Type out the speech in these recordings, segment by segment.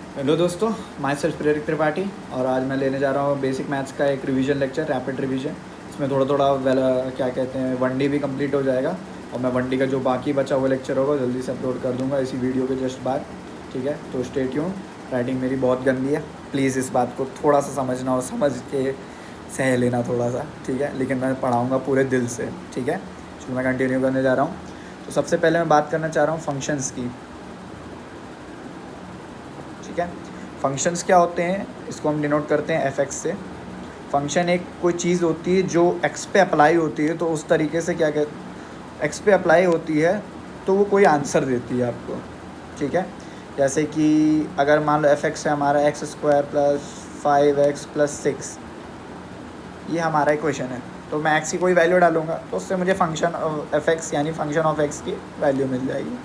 Hello दोस्तों, my self प्रेरित त्रिपाठी। और आज मैं लेने जा रहा हूँ बेसिक मैथ्स का एक रिवीजन लेक्चर, रैपिड रिवीजन। इसमें थोड़ा थोड़ा क्या कहते हैं, 1D भी कंप्लीट हो जाएगा। और मैं 1D का जो बाकी बचा हुआ लेक्चर होगा जल्दी से अपलोड कर दूंगा इसी वीडियो के जस्ट बाद। ठीक है, तो स्टे ट्यून। राइटिंग मेरी बहुत गंदी है, प्लीज़ इस बात को थोड़ा सा समझना और समझ के सह लेना थोड़ा सा, ठीक है। लेकिन मैं पढ़ाऊँगा पूरे दिल से, ठीक है। चलो मैं कंटिन्यू करने जा रहा हूँ। तो सबसे पहले मैं बात करना चाह रहा हूँ फंक्शंस की, ठीक है। फंक्शंस क्या होते हैं, इसको हम डिनोट करते हैं एफ एक्स से। फंक्शन एक कोई चीज़ होती है जो एक्स पे अप्लाई होती है, तो उस तरीके से क्या कहते, एक्स पे अप्लाई होती है तो वो कोई आंसर देती है आपको, ठीक है। जैसे कि अगर मान लो एफ एक्स है हमारा x square plus 5x plus 6, ये हमारा इक्वेशन है। तो मैं एक्स की कोई वैल्यू डालूंगा तो उससे मुझे फंक्शन एफ एक्स यानी फंक्शन ऑफ एक्स की वैल्यू मिल जाएगी।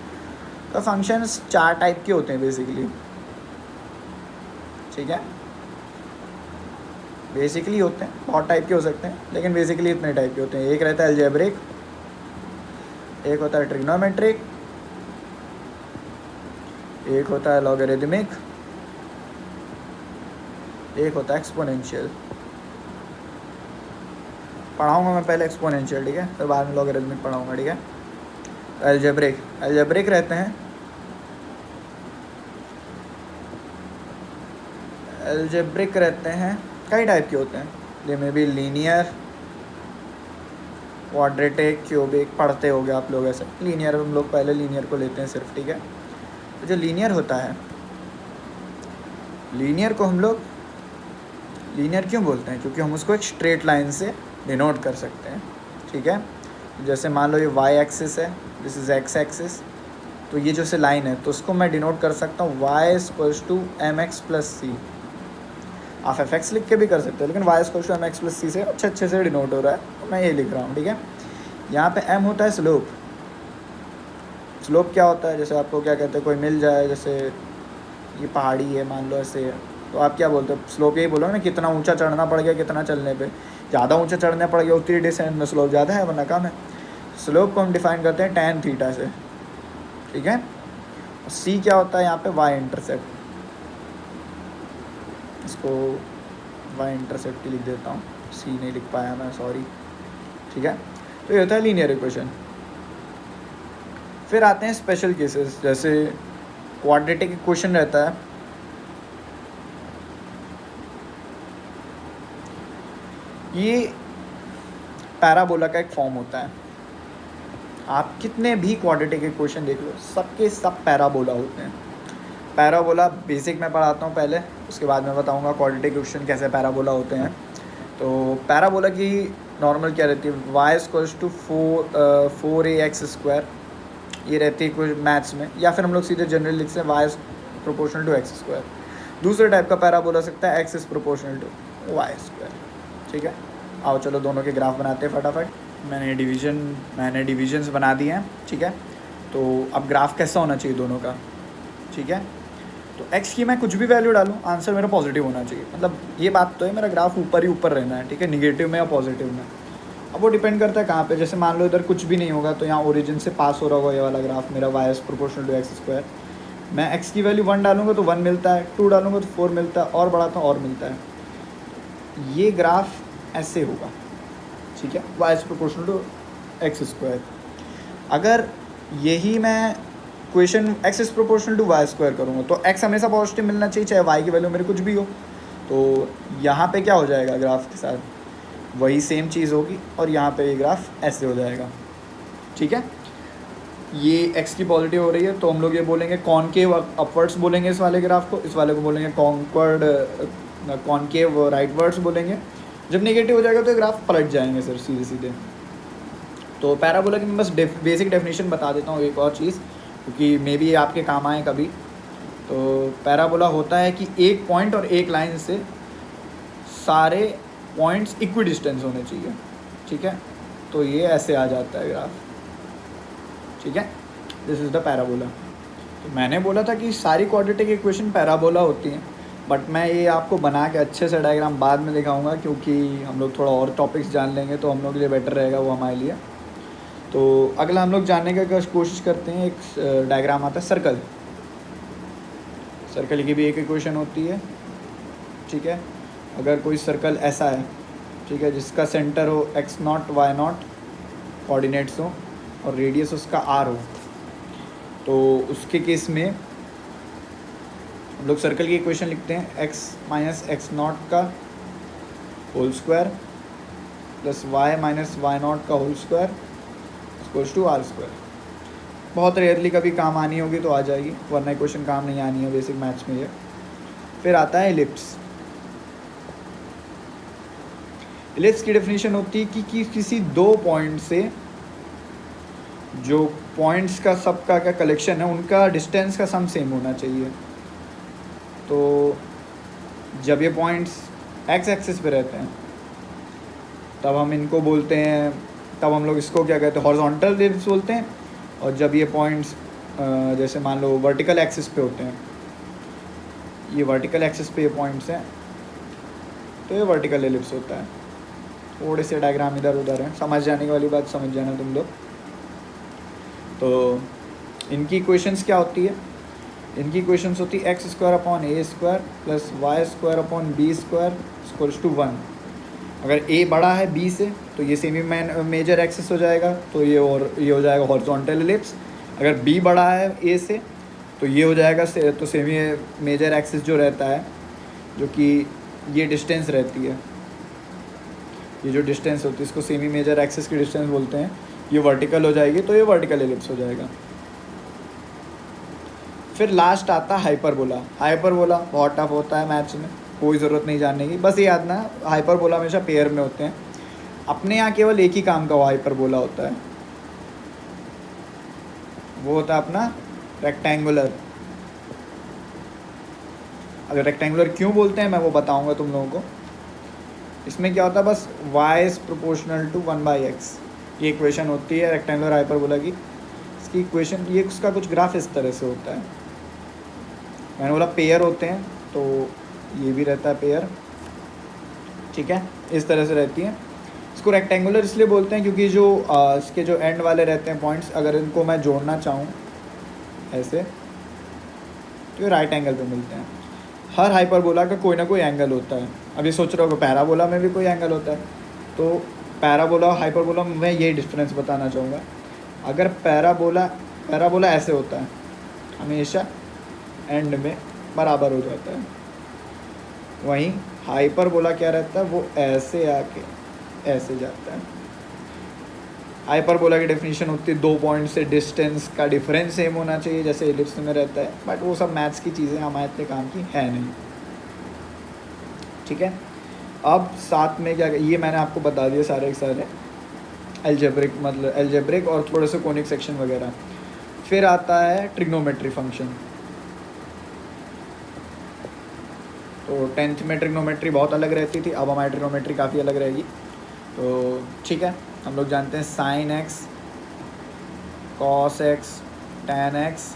तो फंक्शंस 4 टाइप के होते हैं बेसिकली, ठीक है। बेसिकली होते हैं, बहुत टाइप के हो सकते हैं, लेकिन बेसिकली इतने टाइप के होते हैं। एक रहता है अलजेब्रिक, एक होता है ट्रिग्नोमेट्रिक, एक होता है लॉगरिदमिक, एक होता है एक्सपोनेंशियल। पढ़ाऊंगा मैं पहले एक्सपोनेंशियल, ठीक है, फिर बाद में लॉगरिदमिक पढ़ाऊंगा, ठीक है। अलजेब्रिक रहते हैं, अलजेब्रिक रहते हैं कई टाइप के होते हैं। दे में भी लीनियर, क्वाड्रेटिक, क्यूबिक पढ़ते हो गए आप लोग ऐसे। लीनियर हम लोग पहले लीनियर को लेते हैं सिर्फ, ठीक है। तो जो लीनियर होता है, लीनियर को हम लोग लीनियर क्यों बोलते हैं, क्योंकि हम उसको एक स्ट्रेट लाइन से डिनोट कर सकते हैं, ठीक है। जैसे मान लो ये वाई एक्सिस है, दिस इज़ एक्स एक्सिस, तो ये जो से लाइन है तो उसको मैं डिनोट कर सकता हूँ y equals to m x plus c. आप एफ एक्स लिख के भी कर सकते हो, लेकिन y equals to m x plus c से अच्छे से डिनोट हो रहा है, तो मैं ये लिख रहा हूँ, ठीक है। यहाँ पे एम होता है स्लोप। स्लोप क्या होता है, जैसे आपको क्या कहते हैं, कोई मिल जाए, जैसे ये पहाड़ी है मान लो ऐसे, तो आप क्या बोलते हो, स्लोप यही बोलोगे ना, कितना ऊंचा चढ़ना पड़ गया, कितना चलने पे। ज़्यादा ऊंचा चढ़ने पड़ गया उतनी डिस्टेंस में स्लोप ज़्यादा है वरना कम है। स्लोप को हम डिफाइन करते हैं tan थीटा से, ठीक है। और सी क्या होता है यहाँ पे, वाई इंटरसेप्ट। इसको वाई इंटरसेप्ट ही लिख देता हूँ, सी नहीं लिख पाया मैं, सॉरी, ठीक है। तो ये होता है लीनियर इक्वेशन। फिर आते हैं स्पेशल केसेस, जैसे क्वाड्रेटिक इक्वेशन रहता है। ये पैराबोला का एक फॉर्म होता है। आप कितने भी क्वाड्रेटिक इक्वेशन देख लो, सबके सब पैराबोला होते हैं। पैराबोला बेसिक में पढ़ाता हूँ पहले, उसके बाद मैं बताऊँगा क्वाड्रेटिक इक्वेशन कैसे पैराबोला होते हैं। तो पैराबोला की नॉर्मल क्या रहती है, Y equals to 4ax square, ये रहती है कुछ मैथ्स में, या फिर हम लोग सीधे जनरल लिखते हैं y proportional to x square. दूसरे टाइप का पैराबोला हो सकता है x is proportional to y square, ठीक है। आओ चलो दोनों के ग्राफ बनाते हैं फटाफट। मैंने डिविजन्स बना दिए हैं, ठीक है। तो अब ग्राफ कैसा होना चाहिए दोनों का, ठीक है। तो x की मैं कुछ भी वैल्यू डालूँ, आंसर मेरा पॉजिटिव होना चाहिए। मतलब ये बात तो है, मेरा ग्राफ ऊपर ही ऊपर रहना है, ठीक है, निगेटिव में या पॉजिटिव में। अब वो डिपेंड करता है कहाँ पे। जैसे मान लो इधर कुछ भी नहीं होगा, तो यहाँ ओरिजिन से पास हो रहा होगा ये वाला ग्राफ मेरा, y is proportional to x square. मैं x की वैल्यू 1 डालूंगा तो 1 मिलता है, 2 डालूंगा तो 4 मिलता है, और बढ़ाता हूँ और मिलता है। ये ग्राफ ऐसे होगा, ठीक है, y is proportional to x square. अगर यही मैं question x is proportional to y square करूँगा तो एक्स हमेशा पॉजिटिव मिलना चाहिए, चाहे वाई की वैल्यू मेरी कुछ भी हो। तो यहाँ पे क्या हो जाएगा, ग्राफ के साथ वही सेम चीज़ होगी, और यहाँ पे ये ग्राफ ऐसे हो जाएगा, ठीक है। ये एक्स की पॉजिटिव हो रही है तो हम लोग ये बोलेंगे कॉनकेव अपवर्ड्स बोलेंगे इस वाले ग्राफ को, इस वाले को बोलेंगे कॉनकेव राइटवर्ड्स बोलेंगे। जब नेगेटिव हो जाएगा तो ये ग्राफ पलट जाएंगे सर सीधे सीधे। तो पैराबोला की मैं बस बेसिक डेफिनेशन बता देता हूँ एक और चीज़, क्योंकि मे बी आपके काम आए कभी। तो पैराबोला होता है कि एक पॉइंट और एक लाइन से सारे पॉइंट्स इक्वी डिस्टेंस होने चाहिए, ठीक है। तो ये ऐसे आ जाता है ग्राफ, ठीक है। This is the parabola. तो मैंने बोला था कि सारी क्वाड्रेटिक इक्वेशन पैराबोला होती हैं, बट मैं ये आपको बना के अच्छे से डायग्राम बाद में दिखाऊंगा, क्योंकि हम लोग थोड़ा और टॉपिक्स जान लेंगे तो हम लोग के लिए बेटर रहेगा वो हमारे लिए। तो अगला हम लोग जानने का कोशिश करते हैं, एक डायग्राम आता है सर्कल। सर्कल की भी एक इक्वेशन होती है, ठीक है। अगर कोई सर्कल ऐसा है, ठीक है, जिसका सेंटर हो x0 y0 कोऑर्डिनेट्स हो और रेडियस उसका r हो, तो उसके केस में हम लोग सर्कल की इक्वेशन लिखते हैं x माइनस x0 का whole square plus y minus y0 का whole square equals to r square. बहुत रेयरली कभी काम आनी होगी तो आ जाएगी, वरना इक्वेशन काम नहीं आनी है बेसिक मैथ्स में ये। फिर आता है एलिप्स। एलिप्स की डेफिनेशन होती है कि किसी दो पॉइंट से जो पॉइंट्स का सबका क्या कलेक्शन है उनका डिस्टेंस का सम सेम होना चाहिए। तो जब ये पॉइंट्स एक्स एक्सिस पे रहते हैं तब हम इनको बोलते हैं, तब हम लोग इसको क्या कहते हैं, हॉरिजॉन्टल एलिप्स बोलते हैं। और जब ये पॉइंट्स जैसे मान लो वर्टिकल एक्सिस पे होते हैं, ये वर्टिकल एक्सिस पे ये पॉइंट्स हैं, तो ये वर्टिकल एलिप्स होता है। थोड़े से डायग्राम इधर उधर हैं, समझ जाने वाली बात समझ जाना तुम लोग। तो इनकी इक्वेशंस क्या होती है, इनकी इक्वेशंस होती है x square upon a square plus y square upon b square equals to 1। अगर ए बड़ा है बी से तो ये सेमी मेजर एक्सिस हो जाएगा, तो ये हो जाएगा हॉरिजॉन्टल एलिप्स। अगर बी बड़ा है ए से तो ये हो जाएगा तो सेमी मेजर एक्सिस जो रहता है, जो कि ये डिस्टेंस रहती है, ये जो डिस्टेंस होती है इसको सेमी मेजर एक्सिस की डिस्टेंस बोलते हैं, ये वर्टिकल हो जाएगी, तो ये वर्टिकल एलिप्स हो जाएगा। फिर लास्ट आता है हाइपरबोला। हाइपरबोला बहुत टफ होता है मैथ्स में, कोई ज़रूरत नहीं जानने की, बस ये याद ना हाइपरबोला हमेशा पेयर में होते हैं। अपने यहाँ केवल एक ही काम का वो हाइपरबोला होता है, वो होता है अपना रेक्टेंगुलर। अगर रेक्टेंगुलर क्यों बोलते हैं मैं वो बताऊंगा तुम लोगों को। इसमें क्या होता है, बस y is proportional to 1/x, ये इक्वेशन होती है रेक्टेंगुलर हाइपरबोला की। इसकी इक्वेशन ये उसका कुछ ग्राफ इस तरह से होता है। मैंने बोला पेयर होते हैं, तो ये भी रहता है पेयर, ठीक है, इस तरह से रहती है। इसको रेक्टेंगुलर इसलिए बोलते हैं क्योंकि जो इसके जो एंड वाले रहते हैं पॉइंट्स, अगर इनको मैं जोड़ना चाहूँ ऐसे तो ये राइट एंगल पे मिलते हैं। हर हाइपरबोला का कोई ना कोई एंगल होता है। अब ये सोच रहे हो कि पैराबोला में भी कोई एंगल होता है, तो पैराबोला और हाइपरबोला में मैं ये डिफरेंस बताना चाहूँगा। अगर पैराबोला ऐसे होता है, हमेशा एंड में बराबर हो जाता है, वहीं हाइपरबोला क्या रहता है, वो ऐसे आके ऐसे जाता है। हाइपरबोला की डेफिनेशन होती है दो पॉइंट से डिस्टेंस का डिफरेंस सेम होना चाहिए, जैसे एलिप्स में रहता है, बट वो सब मैथ्स की चीज़ें हमारे इतने काम की है नहीं, ठीक है। अब साथ में क्या, ये मैंने आपको बता दिया सारे के सारे एल्जेब्रिक, मतलब एल्जेब्रिक और थोड़े से कोनिक सेक्शन वगैरह। फिर आता है ट्रिग्नोमेट्री फंक्शन। तो 10th में ट्रिग्नोमेट्री बहुत अलग रहती थी, अब हमारी ट्रिग्नोमेट्री काफ़ी अलग रहेगी। तो ठीक है, हम लोग जानते हैं sine x, cos x, tan x,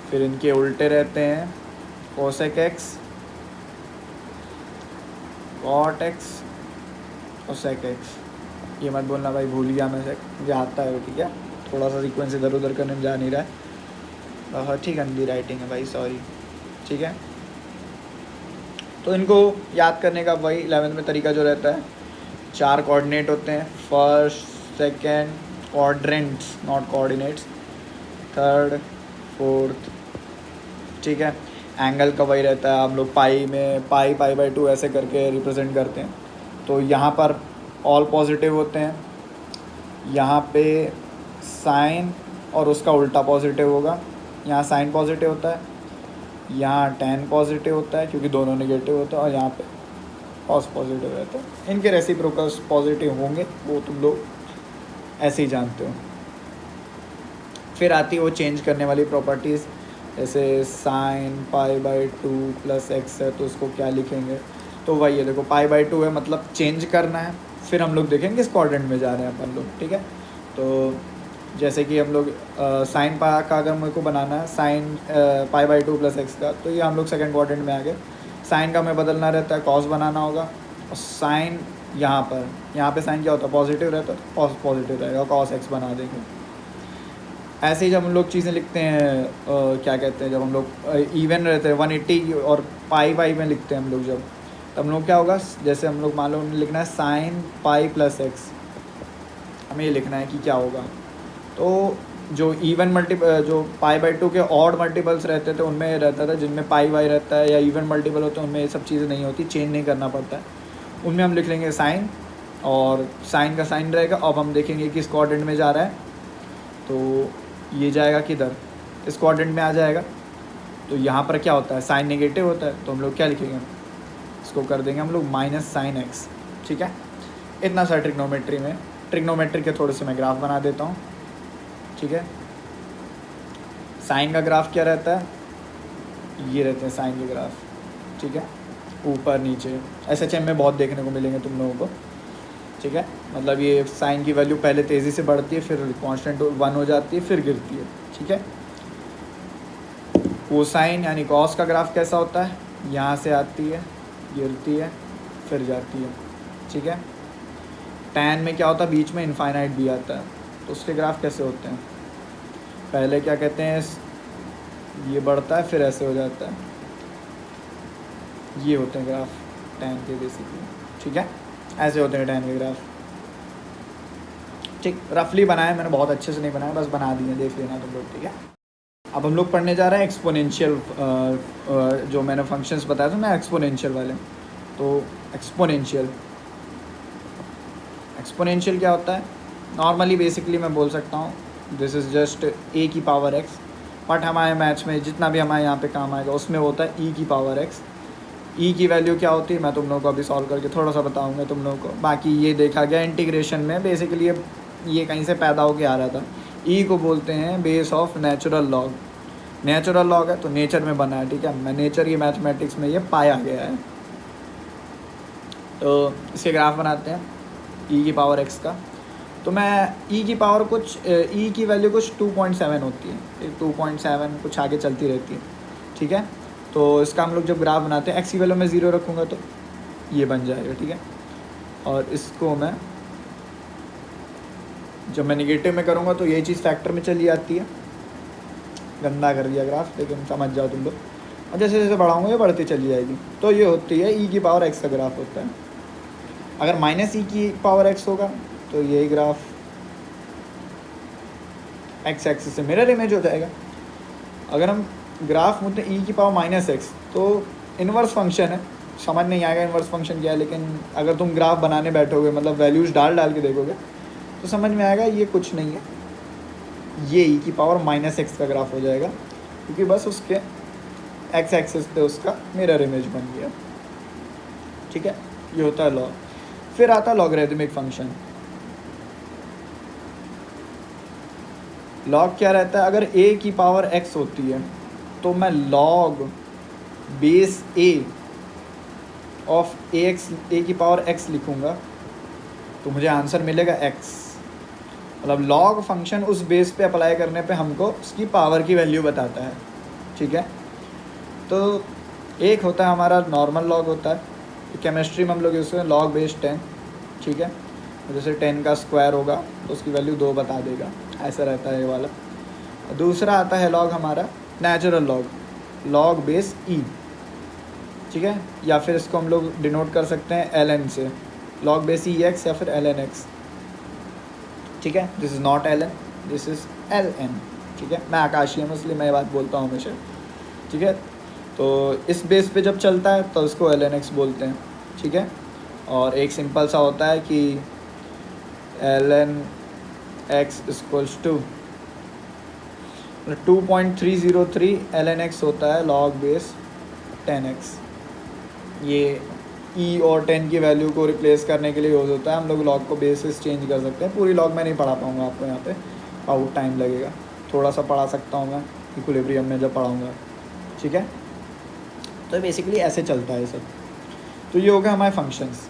फिर इनके उल्टे रहते हैं कोसेक एक्स, कॉट एक्स और सेक एक्स। ये मत बोलना भाई भूल गया मैं सेक, मुझे आता है वो, ठीक है, थोड़ा सा सीक्वेंस इधर उधर करने में जा नहीं रहा है, बहुत ही गंदी राइटिंग है भाई, सॉरी, ठीक है। तो इनको याद करने का वही 11th में तरीका जो रहता है, 4 कोऑर्डिनेट होते हैं, first second quadrants not coordinates, third fourth, ठीक है। एंगल का वही रहता है, हम लोग पाई में पाई/2 ऐसे करके रिप्रेजेंट करते हैं। तो यहाँ पर ऑल पॉजिटिव होते हैं, यहाँ पे साइन और उसका उल्टा पॉजिटिव होगा, यहाँ साइन पॉजिटिव होता है, यहाँ टैन पॉजिटिव होता है क्योंकि दोनों नेगेटिव होता है, और यहाँ पे कॉस पॉजिटिव रहता है। इनके रेसिप्रोकल्स पॉजिटिव होंगे, वो तुम लोग ऐसे ही जानते हो। फिर आती है वो चेंज करने वाली प्रॉपर्टीज़, जैसे साइन पाई/2 प्लस एक्स है तो उसको क्या लिखेंगे, तो वही है, देखो पाई/2 है मतलब चेंज करना है। फिर हम लोग देखेंगे किस क्वाड्रेंट में जा रहे हैं अपन लोग, ठीक है। तो जैसे कि हम लोग साइन पा का अगर मेरे को बनाना है, साइन पाई/2 प्लस एक्स का, तो ये हम लोग सेकंड क्वाड्रेंट में आ गए। साइन का हमें बदलना रहता है, कॉस बनाना होगा, और साइन यहाँ पे साइन क्या होता है, पॉजिटिव रहता है, तो कॉस पॉजिटिव रहेगा, कॉस एक्स बना देंगे। ऐसे ही जब हम लोग चीज़ें लिखते हैं क्या कहते हैं, जब हम लोग इवन रहते हैं 180 और पाई में लिखते हैं हम लोग जब, तब हम लोग क्या होगा, जैसे हम लोग मान लो लिखना है साइन पाई प्लस एक्स, हमें ये लिखना है कि क्या होगा। तो जो इवन जो पाई बाई 2 के ऑड मल्टीपल्स रहते थे उनमें रहता था, जिनमें पाई वाई रहता है या इवन मल्टीपल होते हैं उनमें ये सब चीज़ें नहीं होती, चेंज नहीं करना पड़ता है। उनमें हम लिख लेंगे साइन, और साइन का साइन रहेगा। अब हम देखेंगे कि इस क्वाड्रेंट में जा रहा है, तो ये जाएगा किधर, इस क्वाड्रेंट में आ जाएगा। तो यहाँ पर क्या होता है, साइन नेगेटिव होता है, तो हम लोग क्या लिखेंगे, इसको कर देंगे हम लोग माइनस साइन एक्स। ठीक है, इतना सा ट्रिग्नोमेट्री में। ट्रिग्नोमेट्री के थोड़े से मैं ग्राफ बना देता हूँ। ठीक है, साइन का ग्राफ क्या रहता है, ये रहते हैं साइन के ग्राफ। ठीक है, ऊपर नीचे SHM में बहुत देखने को मिलेंगे तुम लोगों को। ठीक है, मतलब ये साइन की वैल्यू पहले तेज़ी से बढ़ती है, फिर कांस्टेंट 1 हो जाती है, फिर गिरती है। ठीक है, कोसाइन यानी कॉस का ग्राफ कैसा होता है, यहाँ से आती है, गिरती है, फिर जाती है। ठीक है, टैन में क्या होता है, बीच में इनफाइनाइट भी आता है, तो उसके ग्राफ कैसे होते हैं, पहले क्या कहते हैं, ये बढ़ता है फिर ऐसे हो जाता है, ये होते हैं ग्राफ टैन के बेसिकली। ठीक है, ऐसे होते हैं टैन के ग्राफ। ठीक, रफली बनाया मैंने, बहुत अच्छे से नहीं बनाया, बस बना दिए, देख लेना तुम लोग। ठीक है, अब हम लोग पढ़ने जा रहे हैं एक्सपोनेंशियल, जो मैंने फंक्शंस बताया था ना एक्सपोनेंशियल वाले। तो एक्सपोनेंशियल क्या होता है, नॉर्मली बेसिकली मैं बोल सकता हूँ दिस इज़ जस्ट ए की पावर एक्स, बट हमारे मैथ्स में जितना भी हमारे यहाँ पे काम आएगा उसमें होता है ई की पावर एक्स। ई की वैल्यू क्या होती है मैं तुम लोगों को अभी सॉल्व करके थोड़ा सा बताऊँगा तुम लोगों को। बाकी ये देखा गया इंटीग्रेशन में, बेसिकली ये कहीं से पैदा होके आ रहा था। ई को बोलते हैं base of natural log. Natural log है तो नेचर में बना है। ठीक है, मैं नेचर की मैथमेटिक्स में ये पाया गया है। तो इसके ग्राफ बनाते हैं ई की पावर एक्स का। तो मैं ई की पावर कुछ ई की वैल्यू कुछ 2.7 होती है, 2.7 कुछ आगे चलती रहती है। ठीक है, तो इसका हम लोग जब ग्राफ बनाते हैं एक्स की वैल्यू में 0 रखूँगा तो ये बन जाएगा। ठीक है, और इसको मैं जब मैं निगेटिव में करूँगा तो ये चीज़ फैक्टर में चली जाती है। गंदा कर दिया ग्राफ, लेकिन समझ जाओ तुम लोग, और जैसे जैसे बढ़ाऊँगा ये बढ़ती चली जाएगी। तो ये होती है ई की पावर एक्स का ग्राफ होता है। अगर माइनस ई की पावर एक्स होगा तो यही ग्राफ एक्स एक्सिस से मिरर इमेज हो जाएगा। अगर हम ग्राफ मुझे ई की पावर माइनस एक्स, तो इन्वर्स फंक्शन है, समझ नहीं आएगा इन्वर्स फंक्शन क्या है, लेकिन अगर तुम ग्राफ बनाने बैठोगे मतलब वैल्यूज़ डाल के देखोगे तो समझ में आएगा ये कुछ नहीं है, ये ई की पावर माइनस एक्स का ग्राफ हो जाएगा, क्योंकि बस उसके एक्स एक्सिस पे उसका मिरर इमेज बन गया। ठीक है, ये होता है लॉग। फिर आता है लॉगरिथमिक फंक्शन। लॉग क्या रहता है, अगर ए की पावर एक्स होती है तो मैं लॉग बेस ए ऑफ ए की पावर एक्स लिखूँगा तो मुझे आंसर मिलेगा एक्स। मतलब लॉग फंक्शन उस बेस पे अप्लाई करने पे हमको उसकी पावर की वैल्यू बताता है। ठीक है, तो एक होता है हमारा नॉर्मल लॉग होता है, तो केमिस्ट्री में हम लोग यूज़ करें लॉग बेस 10। ठीक है, जैसे 10 का स्क्वायर होगा तो उसकी वैल्यू 2 बता देगा, ऐसा रहता है ये वाला। दूसरा आता है लॉग हमारा नेचुरल लॉग, लॉग बेस ई। ठीक है, या फिर इसको हम लोग डिनोट कर सकते हैं ln से, लॉग बेस ई एक्स या फिर ln एक्स। ठीक है, this is not ln, this is ln। ठीक है, मैं आकाशीय हूँ इसलिए मैं ये बात बोलता हूँ हमेशा। ठीक है, तो इस बेस पे जब चलता है तो उसको ln x बोलते हैं। ठीक है, और एक सिंपल सा होता है कि ln x equals to 2.303 ln x होता है लॉग बेस 10x। ये e और 10 की वैल्यू को रिप्लेस करने के लिए यूज़ होता है। हम लोग लॉग को बेसिस चेंज कर सकते हैं। पूरी लॉग मैं नहीं पढ़ा पाऊँगा आपको, यहाँ पे बहुत टाइम लगेगा, थोड़ा सा पढ़ा सकता हूँ मैं इक्विलिब्रियम में जब पढ़ाऊँगा। ठीक है, तो बेसिकली ऐसे चलता है सब। तो ये हो गया हमारे फंक्शंस।